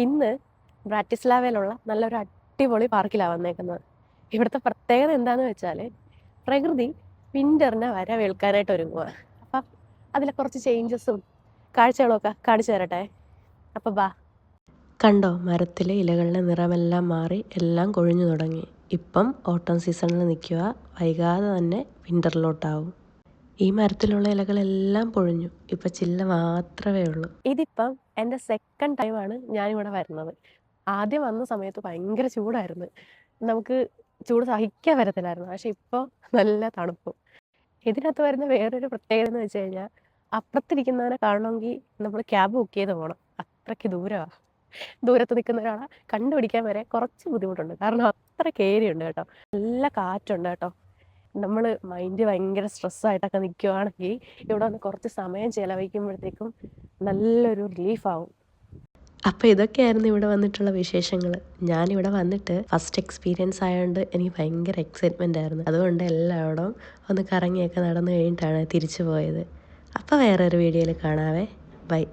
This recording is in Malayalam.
ഇന്ന് ബ്രാറ്റിസ്ലാവയിലുള്ള നല്ലൊരു അടിപൊളി പാർക്കിലാണ് വന്നേക്കുന്നത്. ഇവിടുത്തെ പ്രത്യേകത എന്താണെന്ന് വെച്ചാൽ പ്രകൃതി വിൻ്ററിനെ വരവേൽക്കാനായിട്ട് ഒരുങ്ങുക. അപ്പം അതിലെ കുറച്ച് ചേഞ്ചസും കാഴ്ചകളൊക്കെ കാണിച്ചു തരട്ടെ. അപ്പം ബാ. കണ്ടോ, മരത്തിലെ ഇലകളുടെ നിറമെല്ലാം മാറി എല്ലാം കൊഴിഞ്ഞു തുടങ്ങി. ഇപ്പം ഓട്ടം സീസണിൽ നിൽക്കുക, വൈകാതെ തന്നെ വിൻ്ററിലോട്ടാവും. ഈ മരത്തിലുള്ള ഇലകളെല്ലാം പൊഴിഞ്ഞു, ഇപ്പം ചില്ല മാത്രമേ ഉള്ളൂ. ഇതിപ്പം എൻ്റെ സെക്കൻഡ് ടൈമാണ് ഞാനിവിടെ വരുന്നത്. ആദ്യം വന്ന സമയത്ത് ഭയങ്കര ചൂടായിരുന്നു, നമുക്ക് ചൂട് സഹിക്കാൻ വരത്തില്ലായിരുന്നു. പക്ഷെ ഇപ്പോൾ നല്ല തണുപ്പും. ഇതിനകത്ത് വരുന്ന വേറൊരു പ്രത്യേകത എന്ന് വെച്ച് കഴിഞ്ഞാൽ, അപ്പുറത്തിരിക്കുന്നവനെ കാണണമെങ്കിൽ നമ്മൾ ക്യാബ് ബുക്ക് ചെയ്ത് പോകണം. അത്രയ്ക്ക് ദൂരമാണ്. ദൂരത്ത് നിൽക്കുന്ന ഒരാളെ കണ്ടുപിടിക്കാൻ വരെ കുറച്ച് ബുദ്ധിമുട്ടുണ്ട്, കാരണം അത്രയ്ക്ക് ഏരിയ ഉണ്ട് കേട്ടോ. നല്ല കാറ്റുണ്ട് കേട്ടോ. നമ്മൾ മൈൻഡ് ഭയങ്കര സ്ട്രെസ്സായിട്ടൊക്കെ നിൽക്കുകയാണെങ്കിൽ ഇവിടെ വന്ന് കുറച്ച് സമയം ചിലവഴിക്കുമ്പോഴത്തേക്കും നല്ലൊരു റിലീഫാവും. അപ്പോൾ ഇതൊക്കെയായിരുന്നു ഇവിടെ വന്നിട്ടുള്ള വിശേഷങ്ങൾ. ഞാനിവിടെ വന്നിട്ട് ഫസ്റ്റ് എക്സ്പീരിയൻസ് ആയതുകൊണ്ട് എനിക്ക് ഭയങ്കര എക്സൈറ്റ്മെൻ്റ് ആയിരുന്നു. അതുകൊണ്ട് എല്ലായിടവും ഒന്ന് കറങ്ങിയൊക്കെ നടന്നു കഴിഞ്ഞിട്ടാണ് തിരിച്ചു പോയത്. അപ്പോൾ വേറൊരു വീഡിയോയിൽ കാണാവേ. ബൈ.